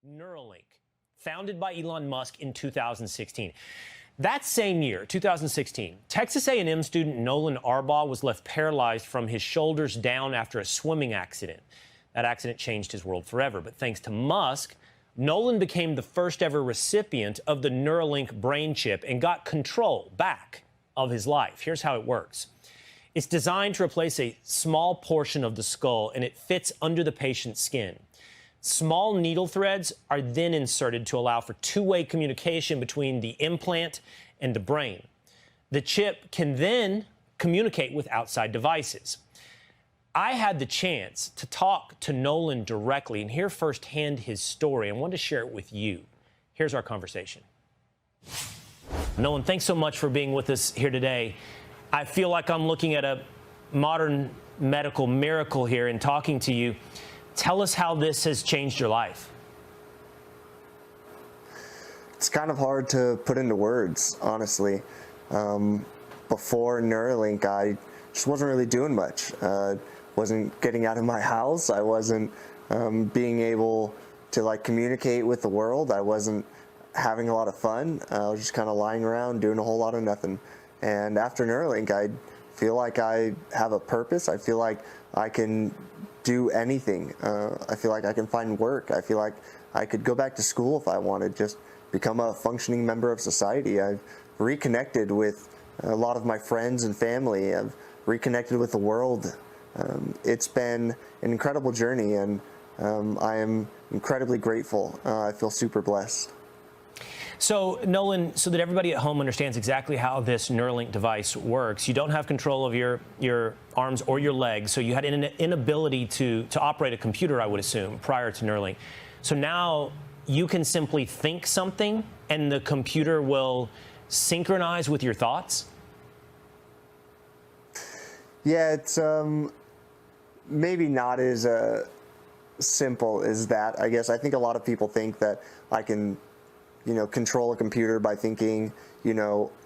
Neuralink, founded by Elon Musk in 2016. That same year, 2016, Texas A&M student Nolan Arbaugh was left paralyzed from his shoulders down after a swimming accident. That accident changed his world forever, but thanks to Musk, Nolan became the first ever recipient of the Neuralink brain chip and got control back of his life. Here's how it works. It's designed to replace a small portion of the skull, and it fits under the patient's skin. Small needle threads are then inserted to allow for two-way communication between the implant and the brain. The chip can then communicate with outside devices. I had the chance to talk to Nolan directly and hear firsthand his story. I wanted to share it with you. Here's our conversation. Nolan, thanks so much for being with us here today. I feel like I'm looking at a modern medical miracle here in talking to you. Tell us how this has changed your life. It's kind of hard to put into words, honestly. Before Neuralink, I just wasn't really doing much. Wasn't getting out of my house. I wasn't being able to communicate with the world. I wasn't having a lot of fun. I was just kind of lying around doing a whole lot of nothing. And after Neuralink, I feel like I have a purpose. I feel like I can do anything. I feel like I can find work. I feel like I could go back to school if I wanted, just become a functioning member of society. I've reconnected with a lot of my friends and family. I've reconnected with the world. It's been an incredible journey, and I am incredibly grateful. I feel super blessed. So, Nolan, so that everybody at home understands exactly how this Neuralink device works, you don't have control of your arms or your legs, so you had an inability to operate a computer, I would assume, prior to Neuralink. So now you can simply think something, and the computer will synchronize with your thoughts? Yeah, it's maybe not as simple as that, I guess. I think a lot of people think that I can control a computer by thinking,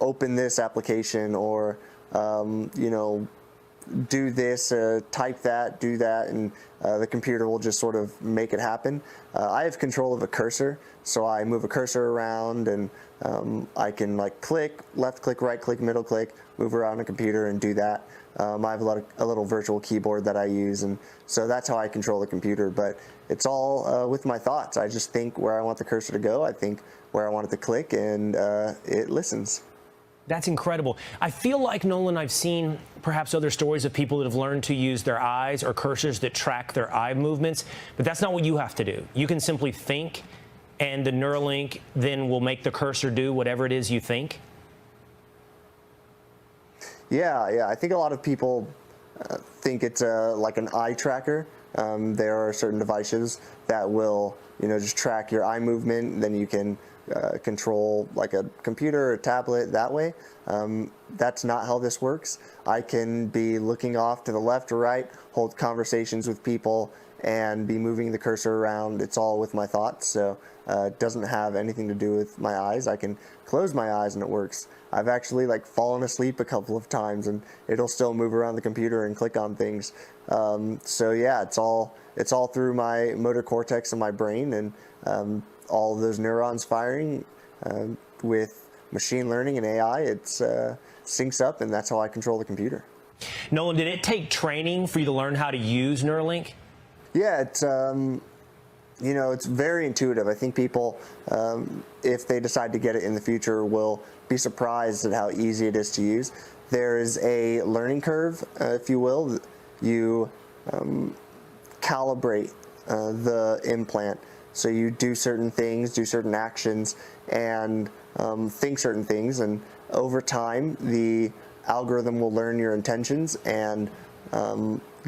open this application, or, do this, type that, do that, and the computer will just sort of make it happen. I have control of a cursor, so I move a cursor around, and I can click, left click, right click, middle click, move around a computer and do that. I have a little virtual keyboard that I use, and so that's how I control the computer. But it's all with my thoughts. I just think where I want the cursor to go. I think where I want it to click, and it listens. That's incredible. I feel like, Nolan, I've seen perhaps other stories of people that have learned to use their eyes or cursors that track their eye movements, but that's not what you have to do. You can simply think, and the Neuralink then will make the cursor do whatever it is you think. Yeah. I think a lot of people think it's like an eye tracker. There are certain devices that will, just track your eye movement. Then you can control like a computer or a tablet that way. That's not how this works. I can be looking off to the left or right, hold conversations with people, and be moving the cursor around. It's all with my thoughts, so it doesn't have anything to do with my eyes. I can close my eyes and it works. I've actually fallen asleep a couple of times, and it'll still move around the computer and click on things. So yeah, it's all through my motor cortex in my brain, and all of those neurons firing with machine learning and AI. It's syncs up, and that's how I control the computer. Nolan, did it take training for you to learn how to use Neuralink? Yeah, it's it's very intuitive. I think people, if they decide to get it in the future, will be surprised at how easy it is to use. There is a learning curve, if you will. You calibrate the implant. So you do certain things, do certain actions, and think certain things. And over time, the algorithm will learn your intentions and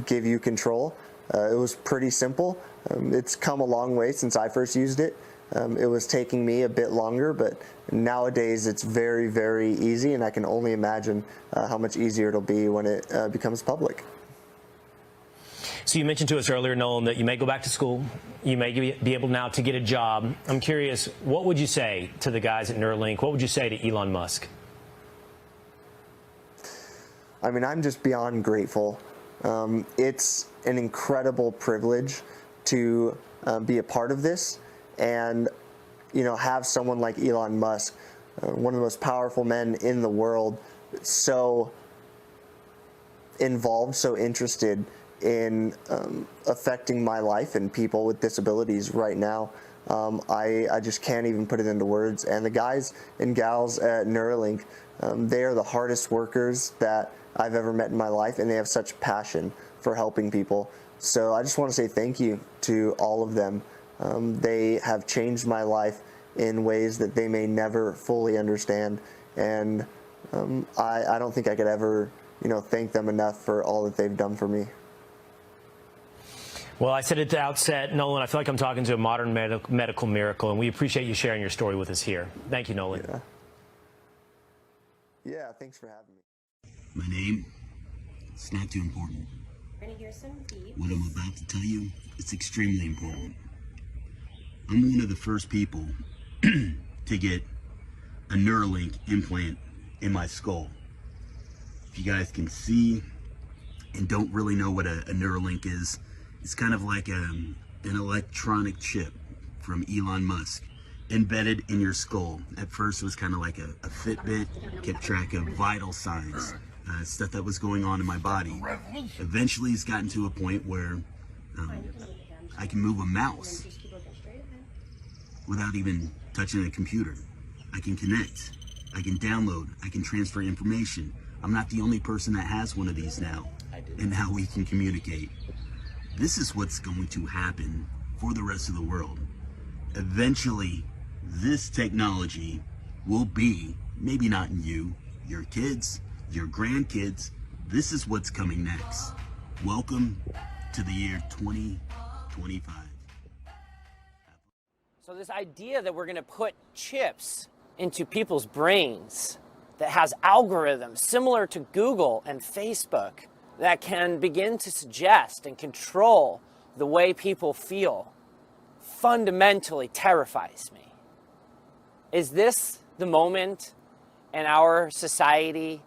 give you control. It was pretty simple. It's come a long way since I first used it. It was taking me a bit longer, but nowadays it's very, very easy, and I can only imagine how much easier it'll be when it becomes public. So you mentioned to us earlier, Nolan, that you may go back to school. You may be able now to get a job. I'm curious, what would you say to the guys at Neuralink? What would you say to Elon Musk? I mean, I'm just beyond grateful. It's an incredible privilege to be a part of this, and have someone like Elon Musk, one of the most powerful men in the world, so involved, so interested in affecting my life and people with disabilities right now. I just can't even put it into words. And the guys and gals at Neuralink, they are the hardest workers that I've ever met in my life, and they have such passion for helping people. So I just want to say thank you to all of them. They have changed my life in ways that they may never fully understand, and I don't think I could ever thank them enough for all that they've done for me. Well, I said at the outset, Nolan, I feel like I'm talking to a modern medical miracle, and we appreciate you sharing your story with us here. Thank you, Nolan. Yeah, thanks for having me. My name, it's not too important. We're gonna hear some beeps. What I'm about to tell you, it's extremely important. I'm one of the first people to get a Neuralink implant in my skull. If you guys can see and don't really know what a Neuralink is, it's kind of like an electronic chip from Elon Musk embedded in your skull. At first it was kind of like a Fitbit, kept track of vital signs, stuff that was going on in my body. Eventually it's gotten to a point where I can move a mouse without even touching a computer. I can connect, I can download, I can transfer information. I'm not the only person that has one of these now, and now we can communicate. This is what's going to happen for the rest of the world. Eventually, this technology will be, maybe not in you, your kids, your grandkids. This is what's coming next. Welcome to the year 2025. So this idea that we're going to put chips into people's brains that has algorithms similar to Google and Facebook that can begin to suggest and control the way people feel fundamentally terrifies me. Is this the moment in our society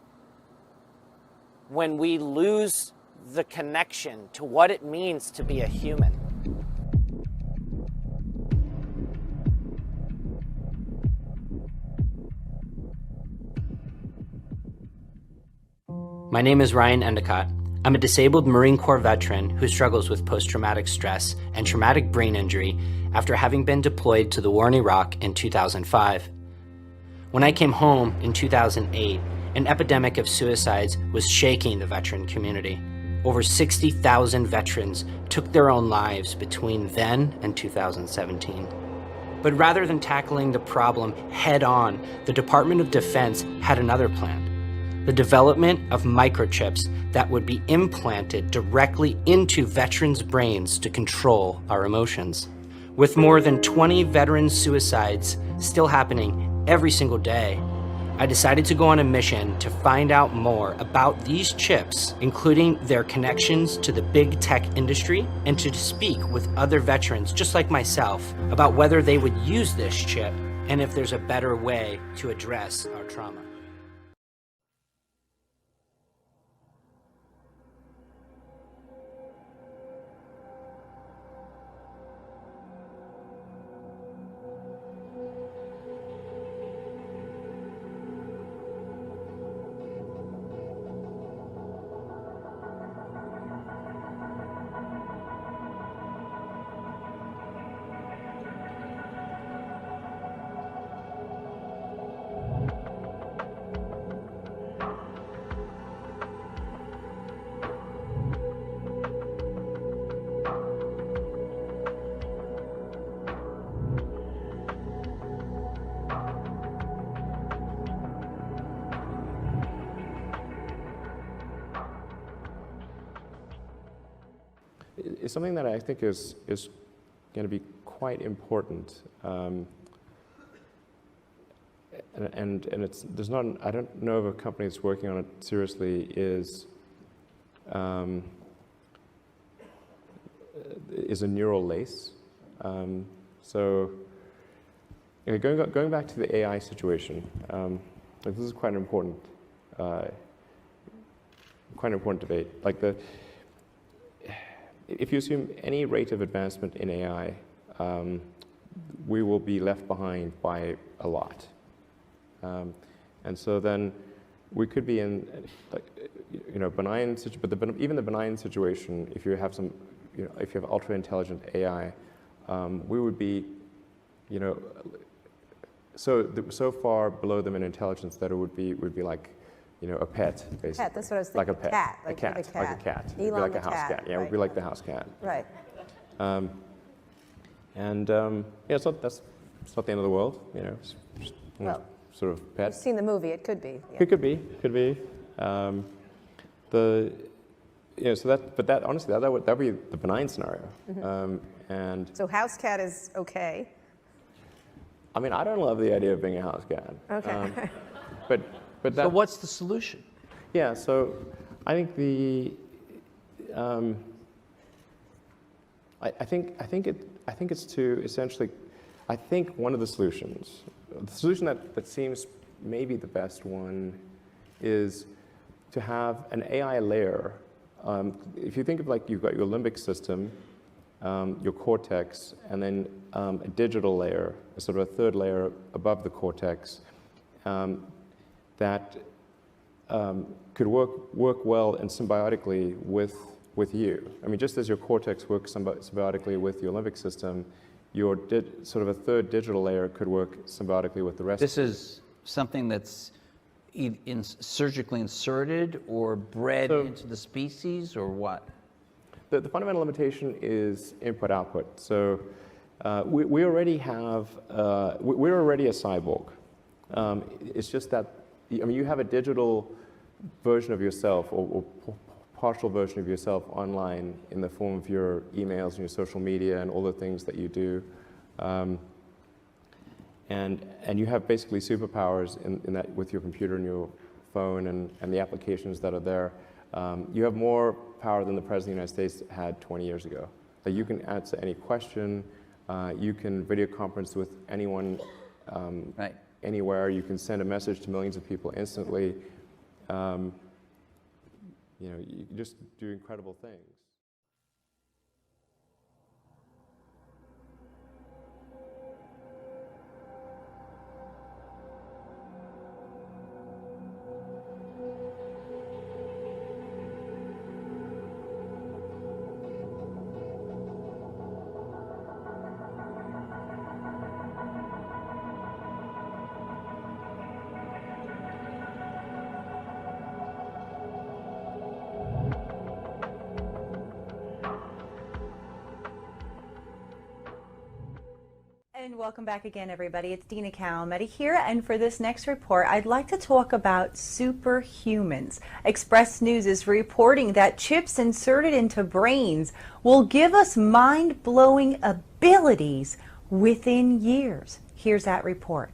when we lose the connection to what it means to be a human? My name is Ryan Endicott. I'm a disabled Marine Corps veteran who struggles with post-traumatic stress and traumatic brain injury after having been deployed to the war in Iraq in 2005. When I came home in 2008, an epidemic of suicides was shaking the veteran community. Over 60,000 veterans took their own lives between then and 2017. But rather than tackling the problem head-on, the Department of Defense had another plan: the development of microchips that would be implanted directly into veterans' brains to control our emotions. With more than 20 veteran suicides still happening every single day, I decided to go on a mission to find out more about these chips, including their connections to the big tech industry, and to speak with other veterans just like myself about whether they would use this chip and if there's a better way to address our trauma. Is something that I think is going to be quite important, and there's not, I don't know of a company that's working on it seriously, is a neural lace. So going back to the AI situation, like this is quite an important debate. Like if you assume any rate of advancement in AI, we will be left behind by a lot. And so then we could be in, like, benign, but even the benign situation, if you have some, if you have ultra intelligent AI, we would be, so far below them in intelligence that it would be like, a pet, basically. Cat, that's what I was thinking. Like a pet. Cat, Like a cat. It'd be Elon like the a house cat. Yeah, it would be like the house cat. Right. It's not the end of the world, It's just, Well, sort of pet. You've seen the movie, it could be. Yeah. It could be. But that honestly, that would be the benign scenario. And So house cat is okay. I mean, I don't love the idea of being a house cat. Okay. But that. So what's the solution? Yeah. So I think I think it's to essentially. I think one of the solutions, the solution that seems maybe the best one, is to have an AI layer. If you think of, like, you've got your limbic system, your cortex, and then a digital layer, sort of a third layer above the cortex, that could work well and symbiotically with you. I mean, just as your cortex works symbiotically with your limbic system, your sort of a third digital layer could work symbiotically with the rest. This is something that's surgically inserted or bred into the species, or what? The fundamental limitation is input-output. So we already have, we're already a cyborg. It's just that, I mean, you have a digital version of yourself or partial version of yourself online in the form of your emails and your social media and all the things that you do. And you have basically superpowers in that with your computer and your phone and the applications that are there. You have more power than the President of the United States had 20 years ago. Like, you can answer any question, you can video conference with anyone Right. anywhere, you can send a message to millions of people instantly. You can just do incredible things. And welcome back again, everybody. It's Dina Calameti here, and for this next report, I'd like to talk about superhumans. Express News is reporting that chips inserted into brains will give us mind-blowing abilities within years. Here's that report.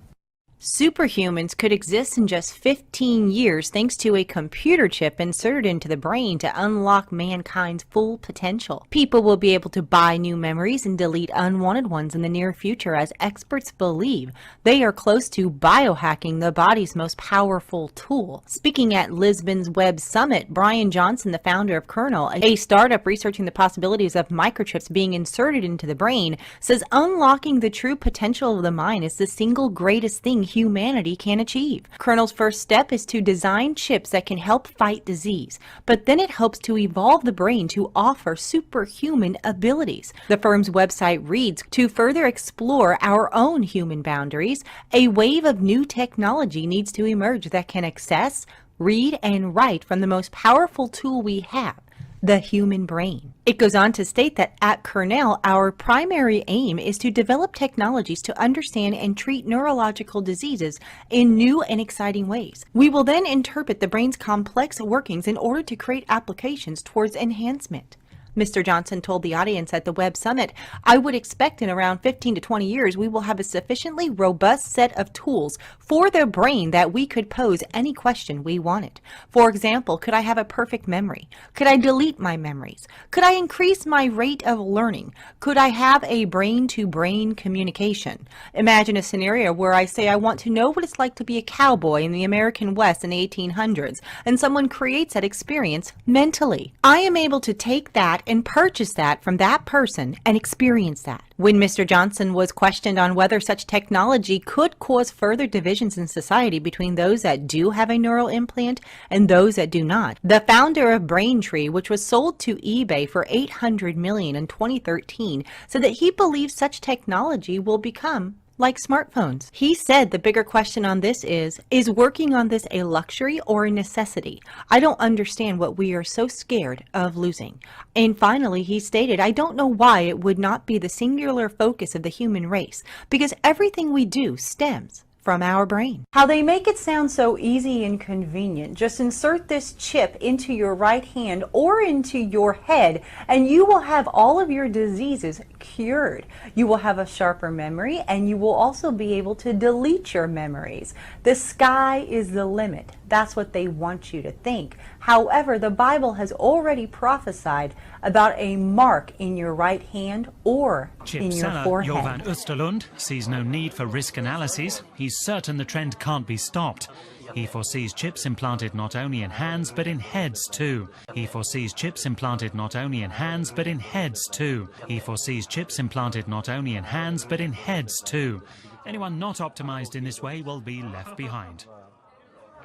Superhumans could exist in just 15 years thanks to a computer chip inserted into the brain to unlock mankind's full potential. People will be able to buy new memories and delete unwanted ones in the near future, as experts believe they are close to biohacking the body's most powerful tool. Speaking at Lisbon's Web Summit, Brian Johnson, the founder of Kernel, a startup researching the possibilities of microchips being inserted into the brain, says unlocking the true potential of the mind is the single greatest thing humanity can achieve. Kernel's first step is to design chips that can help fight disease, but then it hopes to evolve the brain to offer superhuman abilities. The firm's website reads, to further explore our own human boundaries, a wave of new technology needs to emerge that can access, read, and write from the most powerful tool we have, the human brain. It goes on to state that at Kernel, our primary aim is to develop technologies to understand and treat neurological diseases in new and exciting ways. We will then interpret the brain's complex workings in order to create applications towards enhancement. Mr. Johnson told the audience at the Web Summit, I would expect in around 15 to 20 years we will have a sufficiently robust set of tools for the brain that we could pose any question we wanted. For example, could I have a perfect memory? Could I delete my memories? Could I increase my rate of learning? Could I have a brain-to-brain communication? Imagine a scenario where I say I want to know what it's like to be a cowboy in the American West in the 1800s, and someone creates that experience mentally. I am able to take that that and purchase that from that person and experience that. When Mr. Johnson was questioned on whether such technology could cause further divisions in society between those that do have a neural implant and those that do not, the founder of Braintree, which was sold to eBay for $800 million in 2013, said that he believes such technology will become like smartphones. He said the bigger question on this is working on this a luxury or a necessity? I don't understand what we are so scared of losing. And finally, he stated, I don't know why it would not be the singular focus of the human race, because everything we do stems from our brain. How they make it sound so easy and convenient. Just insert this chip into your right hand or into your head and you will have all of your diseases cured. You will have a sharper memory and you will also be able to delete your memories. The sky is the limit. That's what they want you to think. However, the Bible has already prophesied about a mark in your right hand or Chip in your seller forehead. Jovan Österlund sees no need for risk analyses. He's certain the trend can't be stopped. He foresees chips implanted not only in hands but in heads too. He foresees chips implanted not only in hands but in heads too. He foresees chips implanted not only in hands but in heads too. Anyone not optimized in this way will be left behind.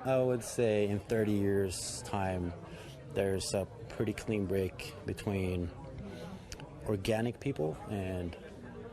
I would say in 30 years' time, there's a pretty clean break between organic people and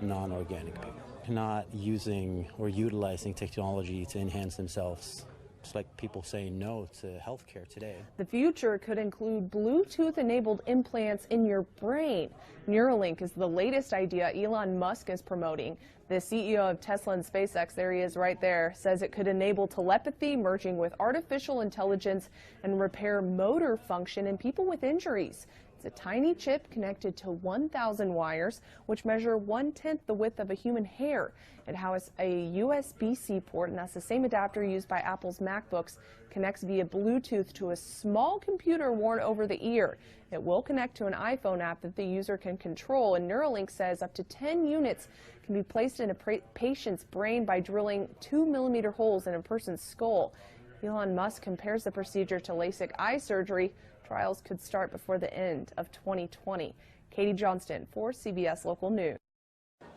non-organic people. Not using or utilizing technology to enhance themselves. It's like people saying no to healthcare today. The future could include Bluetooth-enabled implants in your brain. Neuralink is the latest idea Elon Musk is promoting. The CEO of Tesla and SpaceX, there he is right there, says it could enable telepathy merging with artificial intelligence and repair motor function in people with injuries. It's a tiny chip connected to 1,000 wires, which measure 1/10 the width of a human hair. It houses a USB-C port, and that's the same adapter used by Apple's MacBooks. Connects via Bluetooth to a small computer worn over the ear. It will connect to an iPhone app that the user can control, and Neuralink says up to 10 units can be placed in a patient's brain by drilling 2-millimeter holes in a person's skull. Elon Musk compares the procedure to LASIK eye surgery. Trials could start before the end of 2020. Katie Johnston for CBS Local News.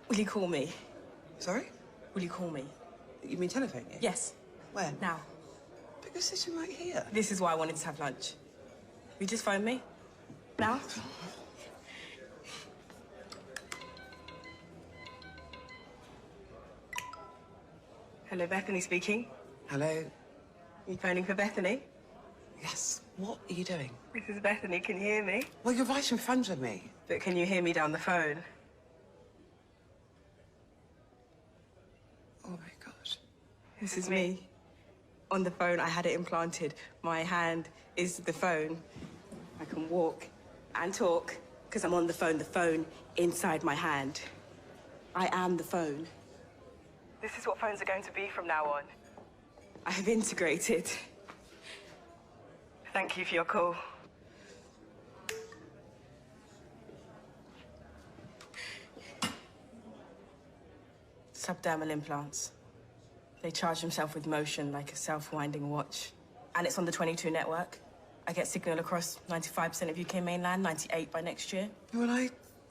Will you call me? Sorry? Will you call me? You mean telephone me? Yes. Where? Now. But you're sitting right here. This is why I wanted to have lunch. You just phone me? Now? Hello, Bethany speaking. Hello. You phoning for Bethany? Yes. What are you doing? This is Bethany. Can you hear me? Well, you're right in front of me. But can you hear me down the phone? Oh my gosh. This is me. On the phone, I had it implanted. My hand is the phone. I can walk and talk because I'm on the phone inside my hand. I am the phone. This is what phones are going to be from now on. I have integrated. Thank you for your call. Subdermal implants. They charge themselves with motion like a self-winding watch. And it's on the 22 network. I get signal across 95% of UK mainland, 98 by next year. When I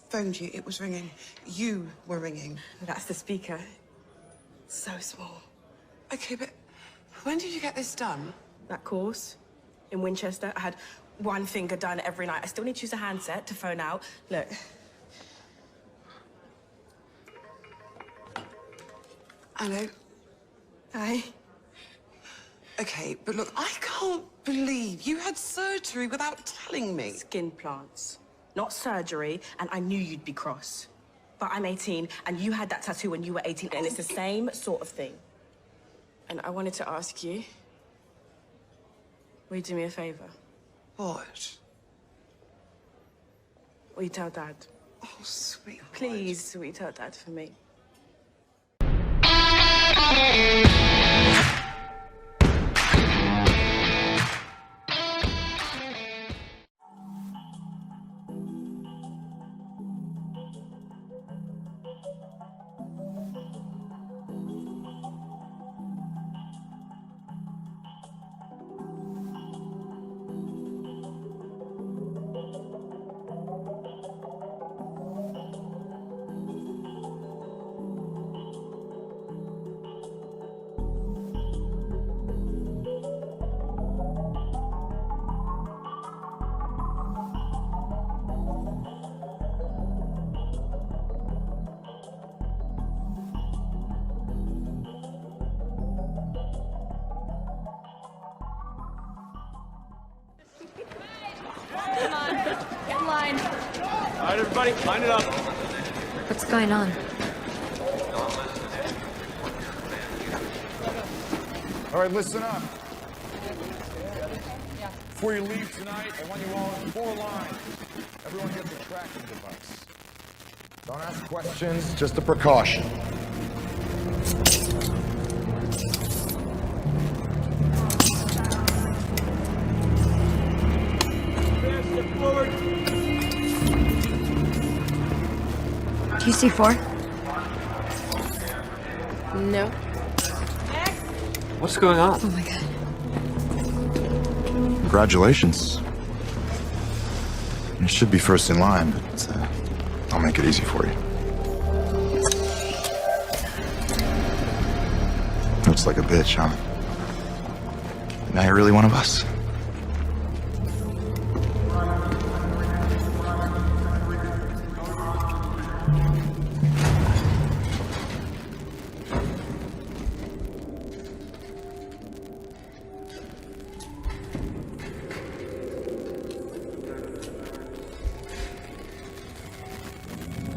phoned you, it was ringing. You were ringing. That's the speaker. So small. Okay, but when did you get this done? That course in Winchester. I had one finger done every night. I still need to use a handset to phone out. Look. Hello. Hi. Okay, but look, I can't believe you had surgery without telling me. Skin plants, not surgery, and I knew you'd be cross. But I'm 18, and you had that tattoo when you were 18, and it's the same sort of thing. And I wanted to ask you, will you do me a favor? What? Will you tell Dad? Oh, sweetheart. Please, will you tell Dad for me? Everybody, line it up. What's going on? All right, listen up. Before you leave tonight, I want you all in 4 lines. Everyone gets a tracking device. Don't ask questions, just a precaution. Do you see 4? No. What's going on? Oh my god. Congratulations. You should be first in line, but I'll make it easy for you. Looks like a bitch, huh? Now you're really one of us.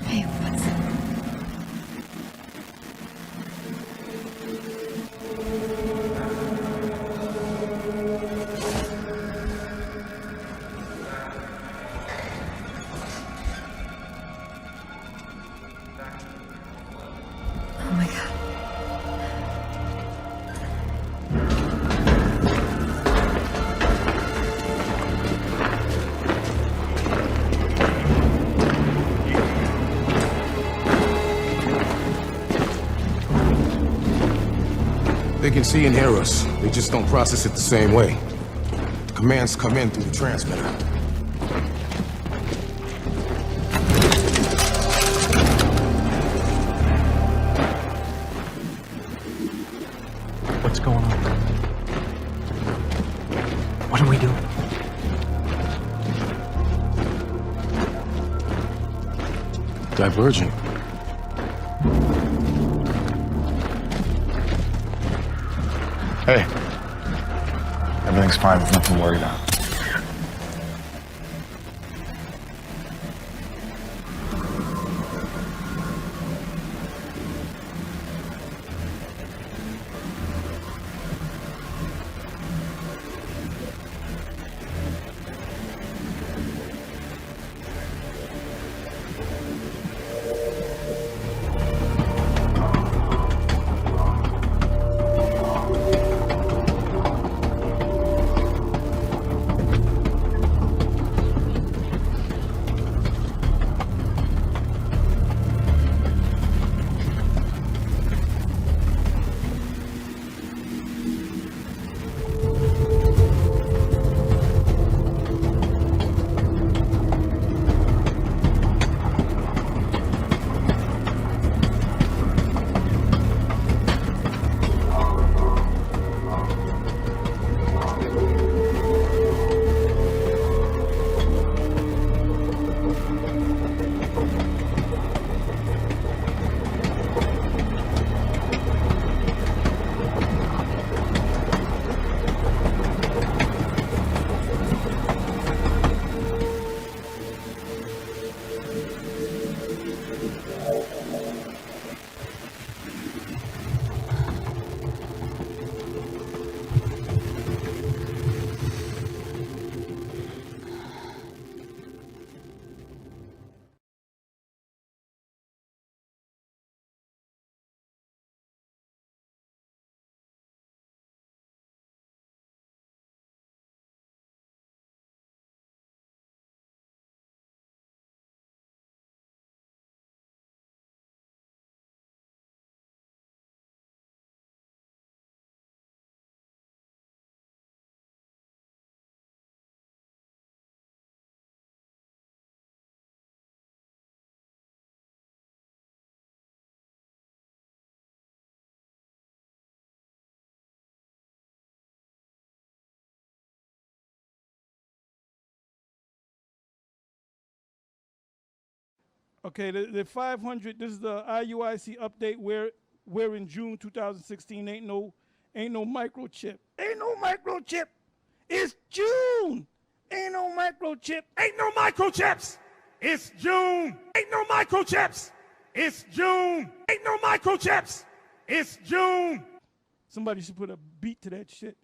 Hey, what's... Oh my god. They can see and hear us. They just don't process it the same way. The commands come in through the transmitter. What's going on? What do we do? Divergent. Hey. Everything's fine. There's nothing to worry about. Okay, the 500. This is the IUIC update. We're in June 2016. Ain't no microchip. Ain't no microchip. It's June. Ain't no microchip. Ain't no microchips. It's June. Ain't no microchips. It's June. Ain't no microchips. It's June. Somebody should put a beat to that shit.